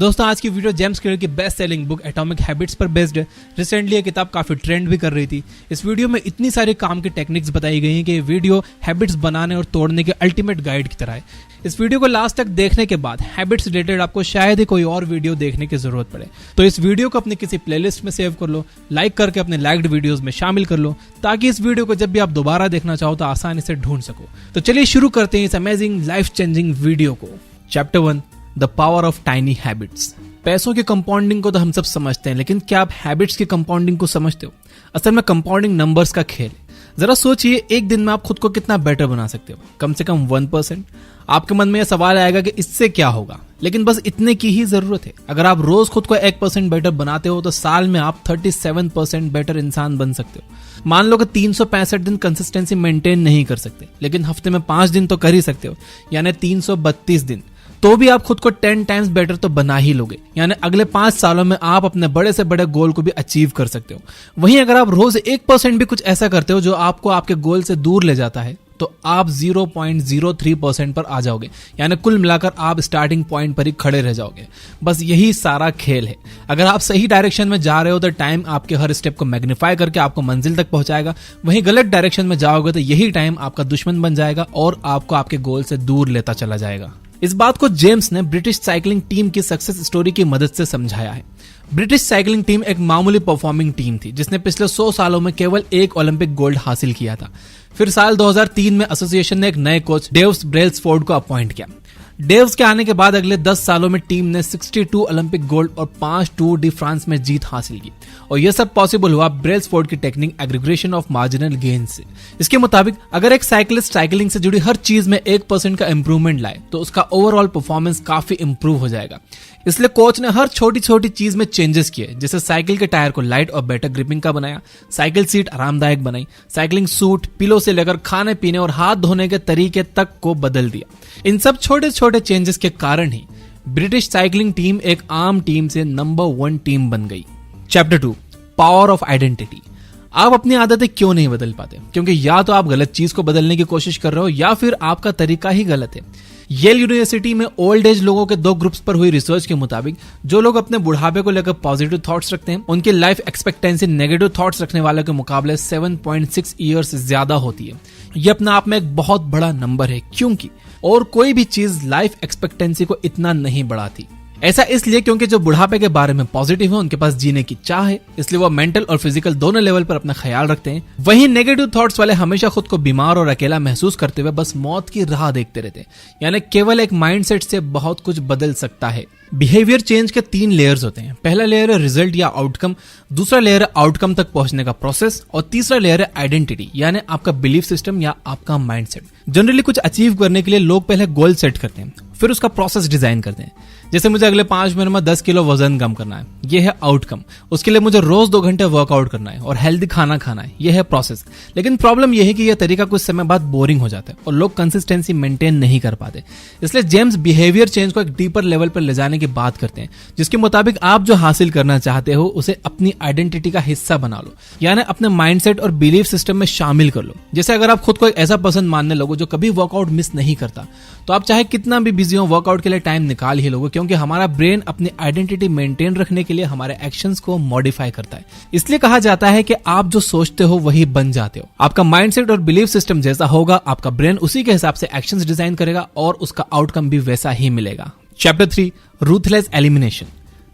दोस्तों आज की वीडियो जेम्स क्लियर की best selling book atomic habits पर बेस्ड है। रिसेंटली ये किताब काफी ट्रेंड भी कर रही थी। इस वीडियो में इतनी सारी काम की टेक्निक्स बताई गई हैं कि ये वीडियो हैबिट्स बनाने और तोड़ने के अल्टीमेट गाइड की तरह है। इस वीडियो को लास्ट तक देखने के बाद हैबिट्स रिलेटेड आपको शायद ही कोई और वीडियो देखने की जरूरत पड़े, तो इस वीडियो को अपनी किसी प्लेलिस्ट में सेव कर लो, लाइक करके अपने लाइक्ड वीडियोस में शामिल कर लो, ताकि इस वीडियो को जब भी आप दोबारा देखना चाहो तो आसानी से ढूंढ सको। तो चलिए शुरू करते हैं इस अमेजिंग लाइफ चेंजिंग वीडियो को। Chapter 1, the power of tiny habits. पैसों के कंपाउंडिंग को तो हम सब समझते हैं, लेकिन क्या आप हैबिट्स की कंपाउंडिंग को समझते हो? असल में कंपाउंडिंग नंबर्स का खेल है। जरा सोचिए, एक दिन में आप खुद को कितना बेटर बना सकते हो? कम से कम 1%। आपके मन में यह सवाल आएगा कि इससे क्या होगा, लेकिन बस इतने की ही जरूरत है। अगर आप रोज खुद को 1% बेटर बनाते हो तो साल में आप 37% बेटर इंसान बन सकते हो। मान लो कि 365 दिन कंसिस्टेंसी मेंटेन नहीं कर सकते, लेकिन हफ्ते में 5 दिन तो कर ही सकते हो, यानी 332 दिन। तो भी आप खुद को 10 टाइम्स बेटर तो बना ही लोगे, यानी अगले 5 सालों में आप अपने बड़े से बड़े गोल को भी अचीव कर सकते हो। वहीं अगर आप रोज 1% भी कुछ ऐसा करते हो जो आपको आपके गोल से दूर ले जाता है, तो आप 0.03% पर आ जाओगे, यानी कुल मिलाकर आप स्टार्टिंग पॉइंट पर ही खड़े रह जाओगे। बस यही सारा खेल है। अगर आप सही डायरेक्शन में जा रहे हो तो टाइम आपके हर स्टेप को मैग्नीफाई करके आपको मंजिल तक पहुंचाएगा। वहीं गलत डायरेक्शन में जाओगे तो यही टाइम आपका दुश्मन बन जाएगा और आपको आपके गोल से दूर लेता चला जाएगा। इस बात को जेम्स ने ब्रिटिश साइकिलिंग टीम की सक्सेस स्टोरी की मदद से समझाया है। ब्रिटिश साइकिलिंग टीम एक मामूली परफॉर्मिंग टीम थी जिसने पिछले 100 सालों में केवल एक ओलंपिक गोल्ड हासिल किया था। फिर साल 2003 में एसोसिएशन ने एक नए कोच डेव्स ब्रेल्सफोर्ड को अपॉइंट किया। डेव्स के आने के बाद अगले 10 सालों में टीम ने 62 ओलंपिक गोल्ड और 5 टूर डी फ्रांस में जीत हासिल की, और यह सब पॉसिबल हुआ ब्रेल्सफोर्ड की टेक्निक एग्रीग्रेशन ऑफ मार्जिनल गेन से। इसके मुताबिक अगर एक साइकिलिस्ट साइकिलिंग से जुड़ी हर चीज में 1% का इंप्रूवमेंट लाए तो उसका ओवरऑल परफॉर्मेंस काफी इंप्रूव हो जाएगा। इसलिए कोच ने हर छोटी छोटी चीज में चेंजेस किए, जैसे साइकिल के टायर को लाइट और बेटर ग्रिपिंग का बनाया, साइकिल सीट आरामदायक बनाई, साइकिलिंग सूट, पिलो से लेकर खाने पीने और हाथ धोने के तरीके तक को बदल दिया। इन सब छोटे छोटे चेंजेस के कारण ही ब्रिटिश साइकिलिंग टीम एक आम टीम से नंबर 1 टीम बन गई। Chapter 2, power of identity. आप अपनी आदतें क्यों नहीं बदल पाते? क्योंकि या तो आप गलत चीज को बदलने की कोशिश कर रहे हो, या फिर आपका तरीका ही गलत है। येल यूनिवर्सिटी में ओल्ड एज लोगों के 2 ग्रुप्स पर हुई रिसर्च के मुताबिक जो लोग अपने बुढ़ापे को लेकर पॉजिटिव थॉट्स रखते हैं, उनकी लाइफ एक्सपेक्टेंसी नेगेटिव थॉट्स रखने वालों के मुकाबले 7.6 ईयर्स ज्यादा होती है। यह अपने आप में एक बहुत बड़ा नंबर है, क्योंकि और कोई भी चीज लाइफ एक्सपेक्टेंसी को इतना नहीं बढ़ाती। ऐसा इसलिए क्योंकि जो बुढ़ापे के बारे में पॉजिटिव है उनके पास जीने की चाह है, इसलिए वो मेंटल और फिजिकल दोनों लेवल पर अपना ख्याल रखते हैं। वहीं नेगेटिव थॉट्स वाले हमेशा खुद को बीमार और अकेला महसूस करते हुए बस मौत की राह देखते रहते हैं। यानी केवल एक माइंडसेट से बहुत कुछ बदल सकता है। बिहेवियर चेंज के 3 लेयर्स होते हैं। पहला लेयर है रिजल्ट या आउटकम, दूसरा लेयर है आउटकम तक पहुंचने का प्रोसेस, और तीसरा लेयर है आइडेंटिटी, यानी आपका बिलीफ सिस्टम या आपका माइंडसेट। जनरली कुछ अचीव करने के लिए लोग पहले गोल सेट करते हैं, फिर उसका प्रोसेस डिजाइन करते हैं। जैसे मुझे अगले 5 महीने में 10 किलो वजन कम करना है, यह है आउटकम। उसके लिए मुझे रोज 2 घंटे वर्कआउट करना है और हेल्दी खाना खाना है, यह है प्रोसेस। लेकिन प्रॉब्लम यह है कि यह तरीका कुछ समय बाद बोरिंग हो जाता है और लोग कंसिस्टेंसी मेंटेन नहीं कर पाते। इसलिए जेम्स बिहेवियर चेंज को एक डीपर लेवल पर ले जाने की बात करते हैं, जिसके मुताबिक आप जो हासिल करना चाहते हो उसे अपनी आइडेंटिटी का हिस्सा बना लो, यानी अपने माइंडसेट और बिलीफ सिस्टम में शामिल कर लो। जैसे अगर आप खुद को एक ऐसा पर्सन मानने लगो जो कभी वर्कआउट मिस नहीं करता, तो आप चाहे कितना भी बिजी हो वर्कआउट के लिए टाइम निकाल ही लोगे, क्योंकि हमारा ब्रेन अपनी आइडेंटिटी मेंटेन रखने के लिए हमारे एक्शंस को मॉडिफाई करता है। इसलिए कहा जाता है कि आप जो सोचते हो वही बन जाते हो। आपका माइंडसेट और बिलीफ सिस्टम जैसा होगा, आपका ब्रेन उसी के हिसाब से एक्शंस डिजाइन करेगा और उसका आउटकम भी वैसा ही मिलेगा। Chapter 3, ruthless elimination.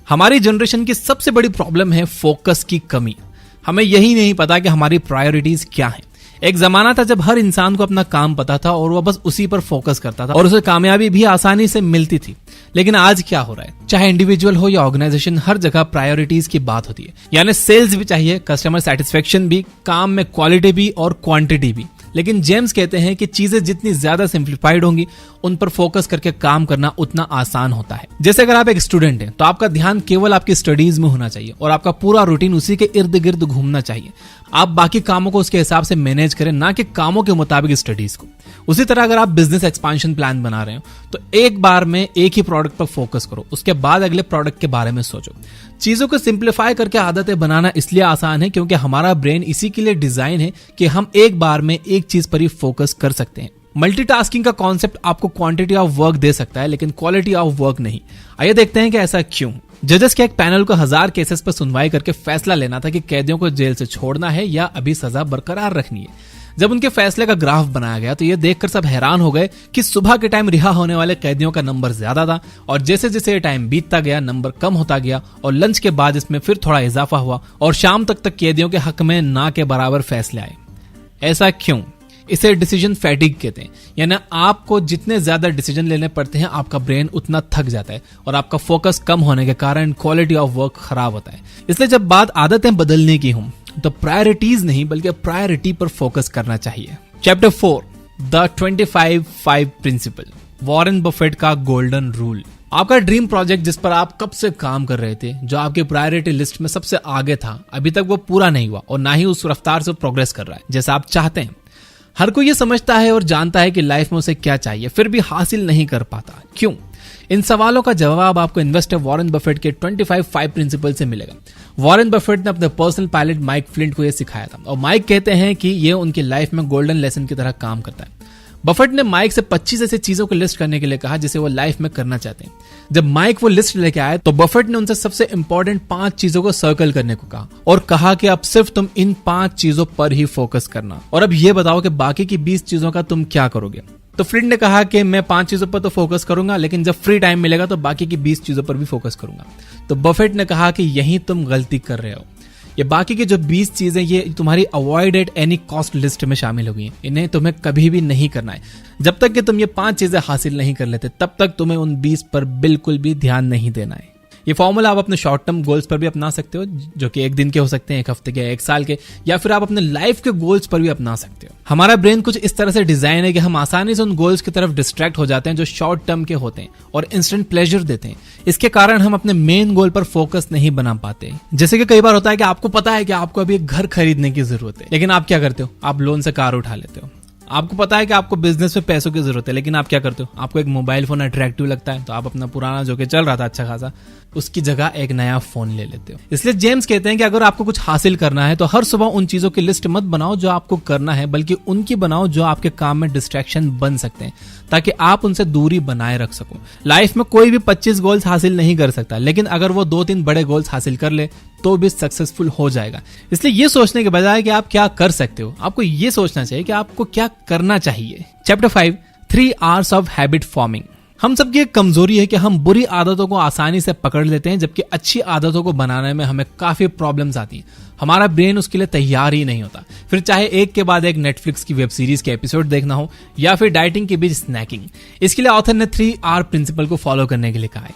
हमारी जनरेशन की सबसे बड़ी प्रॉब्लम है फोकस की कमी। हमें यही नहीं पता कि हमारी प्रायोरिटीज क्या हैं। एक जमाना था जब हर इंसान को अपना काम पता था और वह बस उसी पर फोकस करता था और उसे कामयाबी भी आसानी से मिलती थी। लेकिन आज क्या हो रहा है? चाहे इंडिविजुअल हो या ऑर्गेनाइजेशन, हर जगह प्रायोरिटीज की बात होती है। यानी सेल्स भी चाहिए, कस्टमर सेटिस्फेक्शन भी, काम में क्वालिटी भी और क्वांटिटी भी। लेकिन जेम्स कहते हैं कि चीजें जितनी ज्यादा सिंप्लीफाइड होंगी, उन पर फोकस करके काम करना उतना आसान होता है। जैसे अगर आप एक स्टूडेंट हैं तो आपका ध्यान केवल आपकी स्टडीज में होना चाहिए और आपका पूरा रूटीन उसी के इर्द गिर्द घूमना चाहिए। आप बाकी कामों को उसके हिसाब से मैनेज करें, ना कि कामों के मुताबिक स्टडीज को। उसी तरह अगर आप बिजनेस एक्सपांशन प्लान बना रहे हो तो एक बार में एक ही प्रोडक्ट पर फोकस करो, उसके बाद अगले प्रोडक्ट के बारे में सोचो। चीजों को सिंप्लीफाई करके आदतें बनाना इसलिए आसान है क्योंकि हमारा ब्रेन इसी के लिए डिजाइन है कि हम एक बार में एक चीज पर ही फोकस कर सकते हैं। मल्टीटास्किंग का कॉन्सेप्ट आपको क्वांटिटी ऑफ वर्क दे सकता है लेकिन क्वालिटी ऑफ वर्क नहीं। आइए देखते हैं कि ऐसा क्यों। जजेस के एक पैनल को 1000 केसेस पर सुनवाई करके फैसला लेना था कि कैदियों को जेल से छोड़ना है या अभी सजा बरकरार रखनी है। जब उनके फैसले का ग्राफ बनाया गया तो ये देखकर सब हैरान हो गए कि सुबह के टाइम रिहा होने वाले कैदियों का नंबर ज्यादा था और जैसे जैसे टाइम बीतता गया नंबर कम होता गया और लंच के बाद इसमें फिर थोड़ा इजाफा हुआ और शाम तक कैदियों के हक में ना के बराबर फैसले आए। ऐसा क्यों? इसे डिसीजन फैटिग कहते हैं, यानी आपको जितने ज्यादा डिसीजन लेने पड़ते हैं आपका ब्रेन उतना थक जाता है और आपका फोकस कम होने के कारण क्वालिटी ऑफ वर्क खराब होता है। इसलिए जब बात आदतें बदलने की हो तो प्रायोरिटीज नहीं बल्कि प्रायोरिटी पर फोकस करना चाहिए। Chapter 4 the 25-5 principle, Warren Buffett का गोल्डन रूल। आपका ड्रीम प्रोजेक्ट जिस पर आप कब से काम कर रहे थे, जो आपकी प्रायोरिटी लिस्ट में सबसे आगे था, अभी तक वो पूरा नहीं हुआ और ना ही उस रफ्तार से प्रोग्रेस कर रहा है जैसा आप चाहते हैं। हर कोई ये समझता है और जानता है कि लाइफ में उसे क्या चाहिए, फिर भी हासिल नहीं कर पाता। क्यों? इन सवालों का जवाब आपको इन्वेस्टर वॉरेन बफेट के 25-5 प्रिंसिपल से मिलेगा। वॉरेन बफेट ने अपने पर्सनल पायलट माइक फ्लिंट को यह सिखाया था और माइक कहते हैं कि यह उनकी लाइफ में गोल्डन लेसन की तरह काम करता है। बफेट ने माइक से 25 ऐसी चीजों को लिस्ट करने के लिए कहा जिसे वो लाइफ में करना चाहते हैं। जब माइक वो लिस्ट लेके आए तो बफेट ने उनसे सबसे इंपॉर्टेंट 5 चीजों को सर्कल करने को कहा और कहा कि अब सिर्फ तुम इन 5 चीजों पर ही फोकस करना और अब ये बताओ कि बाकी की 20 चीजों का तुम क्या करोगे। तो फ्लिंट ने कहा कि मैं 5 चीजों पर तो फोकस करूंगा लेकिन जब फ्री टाइम मिलेगा तो बाकी की 20 चीजों पर भी फोकस करूंगा। तो बफेट ने कहा कि यही तुम गलती कर रहे हो। ये बाकी की जो 20 चीजें ये तुम्हारी avoid at any cost list में शामिल हो गई हैं। इन्हें तुम्हें कभी भी नहीं करना है। जब तक कि तुम ये 5 चीजें हासिल नहीं कर लेते तब तक तुम्हें उन 20 पर बिल्कुल भी ध्यान नहीं देना है। ये फॉर्मूला आप अपने शॉर्ट टर्म गोल्स पर भी अपना सकते हो, जो कि 1 दिन के हो सकते हैं, 1 हफ्ते के, 1 साल के, या फिर आप अपने लाइफ के गोल्स पर भी अपना सकते हो। हमारा ब्रेन कुछ इस तरह से डिजाइन है कि हम आसानी से उन गोल्स की तरफ डिस्ट्रैक्ट हो जाते हैं जो शॉर्ट टर्म के होते हैं और इंस्टेंट प्लेजर देते हैं। इसके कारण हम अपने मेन गोल पर फोकस नहीं बना पाते। जैसे कि कई बार होता है कि आपको पता है कि आपको अभी एक घर खरीदने की जरूरत है, लेकिन आप क्या करते हो? आप लोन से कार उठा लेते हो। आपको पता है कि आपको बिजनेस में पैसों की जरूरत है, लेकिन आप क्या करते हो? आपको एक मोबाइल फोन अट्रैक्टिव लगता है तो आप अपना पुराना जो कि चल रहा था अच्छा खासा, उसकी जगह एक नया फोन ले लेते हो। इसलिए जेम्स कहते हैं कि अगर आपको कुछ हासिल करना है तो हर सुबह उन चीजों की लिस्ट मत बनाओ जो आपको करना है, बल्कि उनकी बनाओ जो आपके काम में डिस्ट्रैक्शन बन सकते हैं ताकि आप उनसे दूरी बनाए रख सको। लाइफ में कोई भी 25 गोल्स हासिल नहीं कर सकता, लेकिन अगर वो 2-3 बड़े गोल्स हासिल कर ले तो भी सक्सेसफुल हो जाएगा। इसलिए ये सोचने के बजाय कि आप क्या कर सकते हो, आपको ये सोचना चाहिए कि आपको क्या करना चाहिए। Chapter 5 3 hours of habit forming. हम सबकी एक कमजोरी है कि हम बुरी आदतों को आसानी से पकड़ लेते हैं, जबकि अच्छी आदतों को बनाने में हमें काफी प्रॉब्लम्स आती हैं। हमारा ब्रेन उसके लिए तैयार ही नहीं होता, फिर चाहे एक के बाद एक नेटफ्लिक्स की वेब सीरीज के एपिसोड देखना हो या फिर डाइटिंग के बीच स्नैकिंग। इसके लिए ऑथर ने 3R प्रिंसिपल को फॉलो करने के लिए कहा है।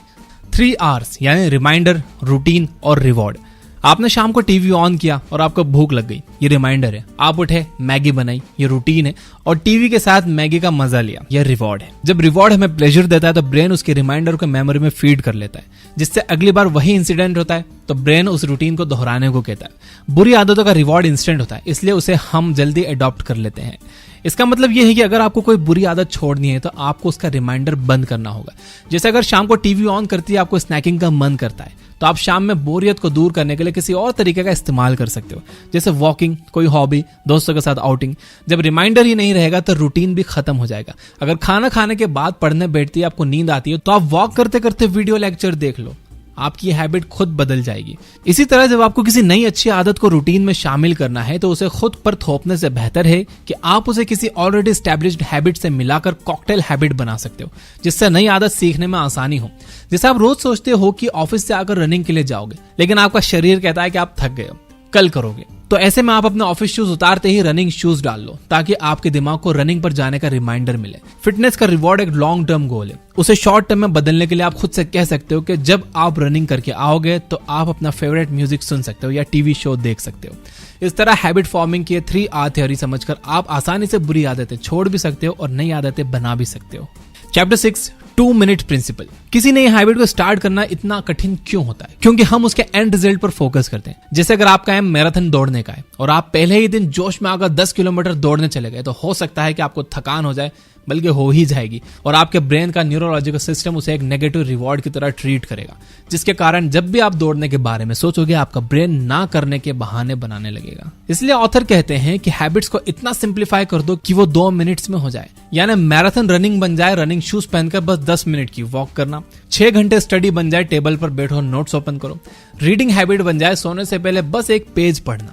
3Rs यानी रिमाइंडर, रूटीन और रिवॉर्ड। आपने शाम को टीवी ऑन किया और आपको भूख लग गई, ये रिमाइंडर है। आप उठे, मैगी बनाई, ये रूटीन है। और टीवी के साथ मैगी का मजा लिया, यह रिवॉर्ड है। जब रिवॉर्ड हमें प्लेजर देता है तो ब्रेन उसके रिमाइंडर को मेमोरी में फीड कर लेता है, जिससे अगली बार वही इंसिडेंट होता है तो ब्रेन उस रूटीन को दोहराने को कहता है। बुरी आदतों का रिवॉर्ड इंस्टेंट होता है, इसलिए उसे हम जल्दी अडॉप्ट कर लेते हैं। इसका मतलब यह है कि अगर आपको कोई बुरी आदत छोड़नी है तो आपको उसका रिमाइंडर बंद करना होगा। जैसे अगर शाम को टीवी ऑन करती है आपको स्नैकिंग का मन करता है, तो आप शाम में बोरियत को दूर करने के लिए किसी और तरीके का इस्तेमाल कर सकते हो, जैसे वॉकिंग, कोई हॉबी, दोस्तों के साथ आउटिंग। जब रिमाइंडर ही नहीं रहेगा तो रूटीन भी खत्म हो जाएगा। अगर खाना खाने के बाद पढ़ने बैठती है, आपको नींद आती है, तो आप वॉक करते करते वीडियो लेक्चर देख लो, आपकी हैबिट खुद बदल जाएगी। इसी तरह जब आपको किसी नई अच्छी आदत को रूटीन में शामिल करना है तो उसे खुद पर थोपने से बेहतर है कि आप उसे किसी ऑलरेडी एस्टैब्लिश्ड हैबिट से मिलाकर कॉकटेल हैबिट बना सकते हो, जिससे नई आदत सीखने में आसानी हो। जैसे आप रोज सोचते हो कि ऑफिस से आकर रनिंग के लिए जाओगे, लेकिन आपका शरीर कहता है कि आप थक गए हो, कल करोगे। तो ऐसे में आप अपने ऑफिस शूज उतारते ही रनिंग शूज डाल लो, ताकि आपके दिमाग को रनिंग पर जाने का रिमाइंडर मिले। फिटनेस का रिवॉर्ड एक लॉन्ग टर्म गोल है, उसे शॉर्ट टर्म में बदलने के लिए आप खुद से कह सकते हो कि जब आप रनिंग करके आओगे तो आप अपना फेवरेट म्यूजिक सुन सकते हो या टीवी शो देख सकते हो। इस तरह हैबिट फॉर्मिंग की 3R थ्योरी समझकर आप आसानी से बुरी आदतें छोड़ भी सकते हो और नई आदतें बना भी सकते हो। Chapter 6 2 minute principle. किसी नई हैबिट को स्टार्ट करना इतना कठिन क्यों होता है? क्योंकि हम उसके एंड रिजल्ट पर फोकस करते हैं। जैसे अगर आपका एम मैराथन दौड़ने का है और आप पहले ही दिन जोश में आकर 10 किलोमीटर दौड़ने चले गए, तो हो सकता है कि आपको थकान हो जाए, बल्कि हो ही जाएगी, और आपके ब्रेन का न्यूरोलॉजिकल सिस्टम उसे एक नेगेटिव रिवॉर्ड की तरह ट्रीट करेगा, जिसके कारण जब भी आप दौड़ने के बारे में सोचोगे आपका ब्रेन ना करने के बहाने बनाने लगेगा। इसलिए ऑथर कहते हैं कि हैबिट्स को इतना सिंप्लीफाई कर दो कि वो 2 मिनट्स में हो जाए, यानी मैराथन रनिंग बन जाए रनिंग शूज पहनकर बस 10 मिनट की वॉक करना, 6 घंटे स्टडी बन जाए टेबल पर बैठो नोट्स ओपन करो, रीडिंग हैबिट बन जाए सोने से पहले बस एक पेज पढ़ना।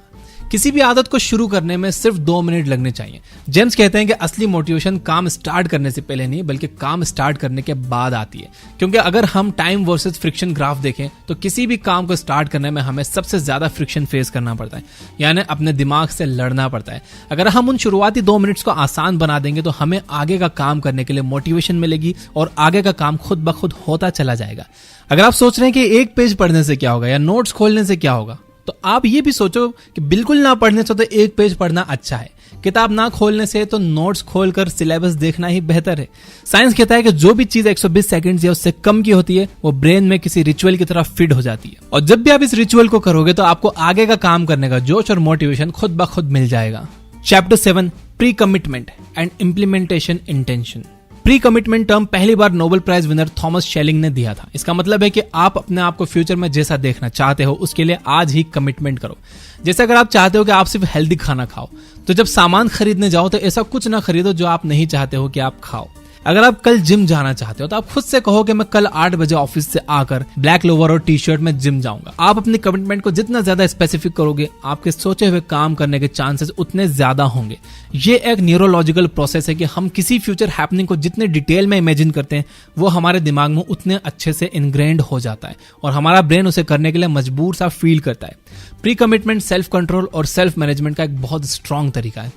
किसी भी आदत को शुरू करने में सिर्फ 2 मिनट लगने चाहिए। जेम्स कहते हैं कि असली मोटिवेशन काम स्टार्ट करने से पहले नहीं बल्कि काम स्टार्ट करने के बाद आती है, क्योंकि अगर हम टाइम वर्सेस फ्रिक्शन ग्राफ देखें तो किसी भी काम को स्टार्ट करने में हमें सबसे ज्यादा फ्रिक्शन फेस करना पड़ता है, यानी अपने दिमाग से लड़ना पड़ता है। अगर हम उन शुरुआती 2 मिनट्स को आसान बना देंगे तो हमें आगे का काम करने के लिए मोटिवेशन मिलेगी और आगे का काम खुद ब खुद होता चला जाएगा। अगर आप सोच रहे हैं कि एक पेज पढ़ने से क्या होगा या नोट्स खोलने से क्या होगा, तो आप ये भी सोचो कि बिल्कुल ना पढ़ने से तो एक पेज पढ़ना अच्छा है, किताब ना खोलने से तो नोट्स खोलकर सिलेबस देखना ही बेहतर है। साइंस कहता है कि जो भी चीज 120 सेकंड या उससे कम की होती है वो ब्रेन में किसी रिचुअल की तरह फिट हो जाती है, और जब भी आप इस रिचुअल को करोगे तो आपको आगे का काम करने का जोश और मोटिवेशन खुद ब खुद मिल जाएगा। Chapter 7 pre commitment and implementation intention. Pre commitment term पहली बार Nobel prize winner Thomas Schelling ने दिया था। इसका मतलब है कि आप अपने आप को फ्यूचर में जैसा देखना चाहते हो उसके लिए आज ही कमिटमेंट करो। जैसे अगर आप चाहते हो कि आप सिर्फ हेल्दी खाना खाओ, तो जब सामान खरीदने जाओ तो ऐसा कुछ ना खरीदो जो आप नहीं चाहते हो कि आप खाओ। अगर आप कल जिम जाना चाहते हो तो आप खुद से कहो कि मैं कल 8 बजे ऑफिस से आकर ब्लैक लोवर और टी शर्ट में जिम जाऊंगा। आप अपनी कमिटमेंट को जितना ज्यादा स्पेसिफिक करोगे आपके सोचे हुए काम करने के चांसेस उतने ज्यादा होंगे। ये एक न्यूरोलॉजिकल प्रोसेस है कि हम किसी फ्यूचर हैपनिंग को जितने डिटेल में इमेजिन करते हैं वो हमारे दिमाग में उतने अच्छे से इनग्रेन्ड हो जाता है और हमारा ब्रेन उसे करने के लिए मजबूर सा फील करता है। प्री कमिटमेंट सेल्फ कंट्रोल और सेल्फ मैनेजमेंट का एक बहुत स्ट्रॉन्ग तरीका है।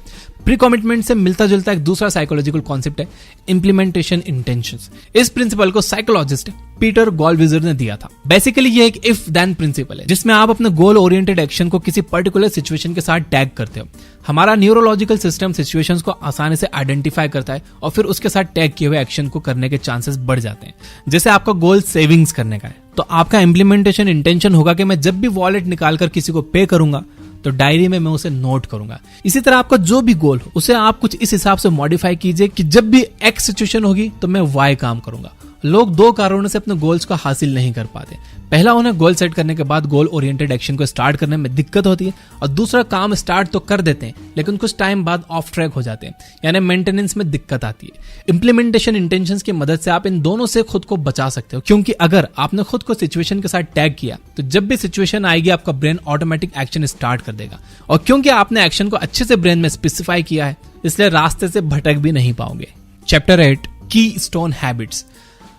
प्री कमिटमेंट से मिलता जुलता एक दूसरा साइकोलॉजिकल कॉन्सेप्ट है इंप्लीमेंटेशन इंटेंशंस। इस प्रिंसिपल को साइकोलॉजिस्ट पीटर गॉलविजर ने दिया था। बेसिकली ये एक इफ देन प्रिंसिपल है जिसमें आप अपने गोल ओरिएंटेड एक्शन को किसी पर्टिकुलर सिचुएशन के साथ टैग करते हो। हमारा न्यूरोलॉजिकल सिस्टम सिचुएशंस को आसानी से आइडेंटिफाई करता है और फिर उसके साथ टैग किए हुए एक्शन को करने के चांसेस बढ़ जाते हैं। जैसे आपका गोल सेविंग्स करने का है तो आपका इंप्लीमेंटेशन इंटेंशन होगा कि मैं जब भी वॉलेट निकालकर किसी को पे करूंगा तो डायरी में मैं उसे नोट करूंगा। इसी तरह आपका जो भी गोल हो उसे आप कुछ इस हिसाब से मॉडिफाई कीजिए कि जब भी एक्स सिचुएशन होगी तो मैं वाई काम करूंगा। लोग 2 कारणों से अपने गोल्स को हासिल नहीं कर पाते। पहला, उन्हें गोल सेट करने के बाद गोल ओरिएंटेड एक्शन को स्टार्ट करने में दिक्कत होती है, और दूसरा, काम स्टार्ट तो कर देते हैं लेकिन कुछ टाइम बाद ऑफ ट्रैक हो जाते हैं, यानी मेंटेनेंस में दिक्कत आती है। इंप्लीमेंटेशन इंटेंशंस की मदद से आप इन दोनों से खुद को बचा सकते हो, क्योंकि अगर आपने खुद को सिचुएशन के साथ टैग किया तो जब भी सिचुएशन आएगी आपका ब्रेन ऑटोमेटिक एक्शन स्टार्ट कर देगा, और क्योंकि आपने एक्शन को अच्छे से ब्रेन में स्पेसिफाई किया है इसलिए रास्ते से भटक भी नहीं पाओगे। चैप्टर 8 की स्टोन हैबिट्स।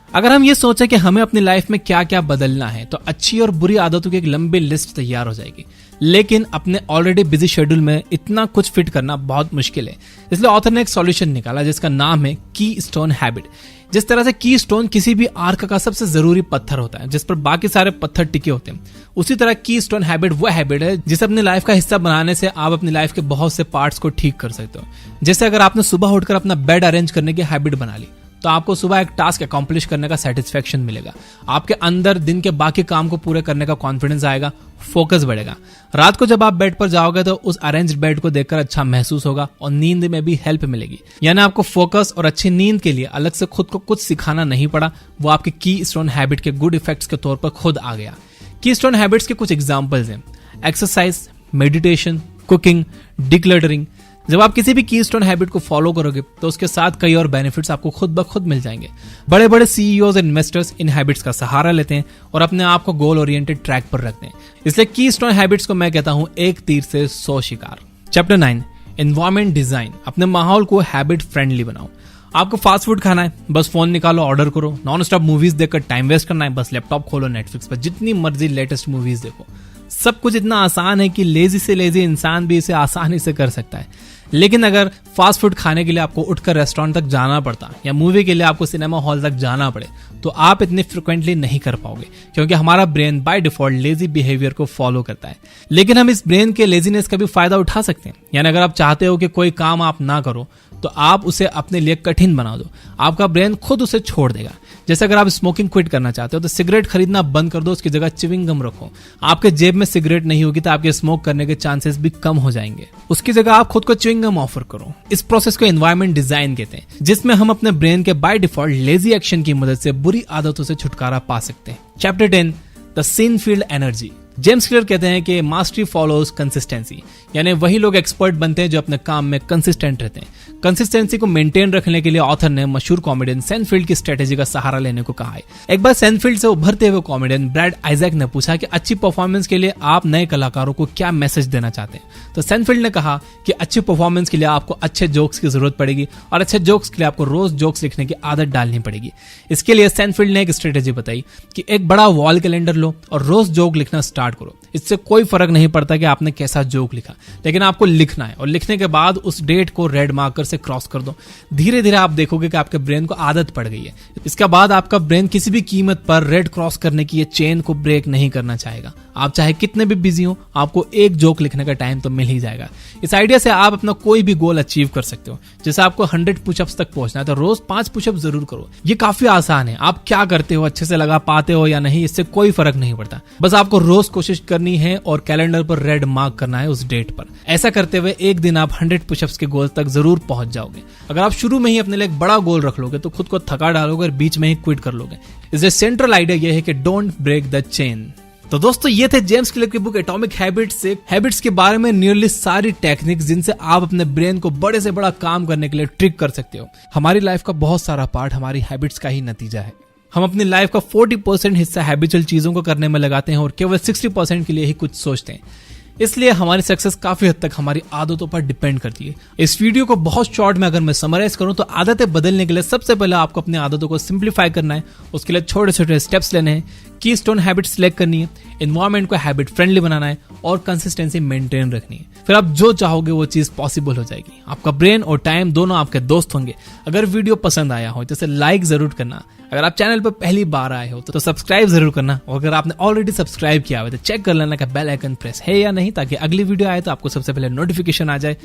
अगर हम ये सोचें कि हमें अपनी लाइफ में क्या क्या बदलना है तो अच्छी और बुरी आदतों की एक लंबी लिस्ट तैयार हो जाएगी, लेकिन अपने ऑलरेडी बिजी शेड्यूल में इतना कुछ फिट करना बहुत मुश्किल है। इसलिए ऑथर ने एक सॉल्यूशन निकाला जिसका नाम है की स्टोन हैबिट। जिस तरह से की स्टोन किसी भी आर्क का सबसे जरूरी पत्थर होता है जिस पर बाकी सारे पत्थर टिके होते हैं, उसी तरह की स्टोन हैबिट वह हैबिट है जिसे अपनी लाइफ का हिस्सा बनाने से आप अपनी लाइफ के बहुत से पार्ट्स को ठीक कर सकते हो। जैसे अगर आपने सुबह उठकर अपना बेड अरेंज करने की हैबिट बना ली तो आपको सुबह एक टास्क अकॉम्प्लिश करने का सेटिस्फेक्शन मिलेगा, आपके अंदर दिन के बाकी काम को पूरे करने का कॉन्फिडेंस आएगा, फोकस बढ़ेगा। रात को जब आप बेड पर जाओगे तो उस अरेंज्ड बेड को देखकर अच्छा महसूस होगा और नींद में भी हेल्प मिलेगी। यानी आपको फोकस और अच्छी नींद के लिए अलग से खुद को कुछ सिखाना नहीं पड़ा, वो आपके की स्टोन हैबिट के गुड इफेक्ट्स के तौर पर खुद आ गया। की स्टोन हैबिट्स के कुछ एग्जाम्पल्स हैं: एक्सरसाइज, मेडिटेशन, कुकिंग, डिक्लटरिंग। जब आप किसी भी की स्टोन हैबिट को फॉलो करोगे तो उसके साथ कई और बेनिफिट्स आपको खुद ब खुद मिल जाएंगे। बड़े बड़े सीईओज इन्वेस्टर्स इन हैबिट्स का सहारा लेते हैं और अपने आप को गोल ओरिएंटेड ट्रैक पर रखते हैं। इसलिए की स्टोन हैबिट्स को मैं कहता हूं एक तीर से 100 शिकार। Chapter 9 environment design. अपने माहौल को हैबिट फ्रेंडली बनाओ। आपको फास्ट फूड खाना है, बस फोन निकालो, ऑर्डर करो। नॉन स्टॉप मूवीज देखकर टाइम वेस्ट करना है, बस लैपटॉप खोलो, नेटफ्लिक्स पर जितनी मर्जी लेटेस्ट मूवीज देखो। सब कुछ इतना आसान है कि लेजी से लेजी इंसान भी इसे आसानी से कर सकता है। लेकिन अगर फास्ट फूड खाने के लिए आपको उठकर रेस्टोरेंट तक जाना पड़ता या मूवी के लिए आपको सिनेमा हॉल तक जाना पड़े तो आप इतनी फ्रिक्वेंटली नहीं कर पाओगे, क्योंकि हमारा brain by default lazy behaviour को फॉलो करता है। लेकिन हम इस ब्रेन के लेजीनेस का भी फायदा उठा सकते हैं। यानी अगर आप चाहते हो कि कोई काम आप ना करो तो आप उसे अपने लिए कठिन बना दो, आपका ब्रेन खुद उसे छोड़ देगा। जैसे अगर आप स्मोकिंग क्विट करना चाहते हो तो सिगरेट खरीदना बंद कर दो, उसकी जगह च्युइंग गम रखो। आपके जेब में सिगरेट नहीं होगी तो आपके स्मोक करने के चांसेस भी कम हो जाएंगे। उसकी जगह आप खुद को च्युइंग गम ऑफर करो। इस प्रोसेस को एनवायरमेंट डिजाइन कहते हैं, जिसमें हम अपने ब्रेन के बाय डिफॉल्ट लेजी एक्शन की मदद से बुरी आदतों से छुटकारा पा सकते हैं। Chapter 10, the Seinfeld energy. James clear कहते हैं कि मास्टरी फॉलोज कंसिस्टेंसी, यानी वही लोग एक्सपर्ट बनते हैं जो अपने काम में कंसिस्टेंट रहते हैं। कंसिस्टेंसी को मेंटेन रखने के लिए ऑथर ने मशहूर कॉमेडियन सेनफील्ड की स्ट्रेटेजी का सहारा लेने को कहा है। एक बार सेनफील्ड से उभरते हुए कॉमेडियन ब्रैड आइजैक ने पूछा कि अच्छी परफॉर्मेंस के लिए आप नए कलाकारों को क्या मैसेज देना चाहते हैं। तो सेनफील्ड ने कहा कि अच्छी परफॉर्मेंस के लिए आपको अच्छे जोक्स की जरूरत पड़ेगी और अच्छे जोक्स के लिए आपको रोज जोक्स लिखने की आदत डालनी पड़ेगी। इसके लिए सेनफील्ड ने एक स्ट्रेटेजी बताई कि एक बड़ा वॉल कैलेंडर लो और रोज जोक लिखना स्टार्ट करो। इससे कोई फर्क नहीं पड़ता कि आपने कैसा जोक लिखा, लेकिन आपको लिखना है और लिखने के बाद उस डेट को रेड मार्कर से क्रॉस कर दो। धीरे धीरे आप देखोगे कि आपके ब्रेन को आदत पड़ गई है। इसके बाद आपका ब्रेन किसी भी कीमत पर रेड क्रॉस करने की ये चेन को ब्रेक नहीं करना चाहेगा। आप चाहे कितने भी बिजी हो, आपको एक जोक लिखने का टाइम तो मिल ही जाएगा। इस आइडिया से आप अपना कोई भी गोल अचीव कर सकते हो। जैसे आपको 100 पुशअप्स तक पहुंचना है तो रोज 5 पुशअप जरूर करो। ये काफी आसान है। आप क्या करते हो, अच्छे से लगा पाते हो या नहीं, इससे कोई फर्क नहीं पड़ता। बस आपको रोज कोशिश करनी है और कैलेंडर पर रेड मार्क करना है उस डेट पर। ऐसा करते हुए एक दिन आप 100 पुशअप्स के गोल तक जरूर पहुंच जाओगे। अगर आप शुरू में ही अपने लिए एक बड़ा गोल रख लोगे तो खुद को थका डालोगे और बीच में ही क्विट कर लोगे। इसलिए सेंट्रल आइडिया यह है कि डोंट ब्रेक द चेन। तो दोस्तों ये थे जेम्स क्लियर की बुक एटॉमिक हैबिट्स से हैबिट्स के बारे में नियरली सारी टेक्निक्स जिनसे आप अपने ब्रेन को बड़े से बड़ा काम करने के लिए ट्रिक कर सकते हो। हमारी लाइफ का बहुत सारा पार्ट हमारी हैबिट्स का ही नतीजा है। हम अपनी लाइफ का 40% हिस्सा हैबिचुअल चीजों को करने में लगाते हैं और केवल 60% के लिए ही कुछ सोचते हैं। इसलिए हमारी सक्सेस काफी हद तक हमारी आदतों पर डिपेंड करती है। इस वीडियो को बहुत शॉर्ट में अगर मैं समराइज करूं तो आदतें बदलने के लिए सबसे पहले आपको अपनी आदतों को सिंप्लीफाई करना है। उसके लिए छोटे छोटे स्टेप्स लेने हैं, कीस्टोन हैबिट सिलेक्ट करनी है, एनवायरमेंट को हैबिट फ्रेंडली बनाना है और कंसिस्टेंसी मेंटेन रखनी है। फिर आप जो चाहोगे वो चीज पॉसिबल हो जाएगी। आपका ब्रेन और टाइम दोनों आपके दोस्त होंगे। अगर वीडियो पसंद आया हो तो इसे लाइक जरूर करना। अगर आप चैनल पर पहली बार आए हो तो सब्सक्राइब जरूर करना और अगर आपने ऑलरेडी सब्सक्राइब किया हुआ तो चेक कर लेना कि बेल आइकन प्रेस है या नहीं, ताकि अगली वीडियो आए तो आपको सबसे पहले नोटिफिकेशन आ जाए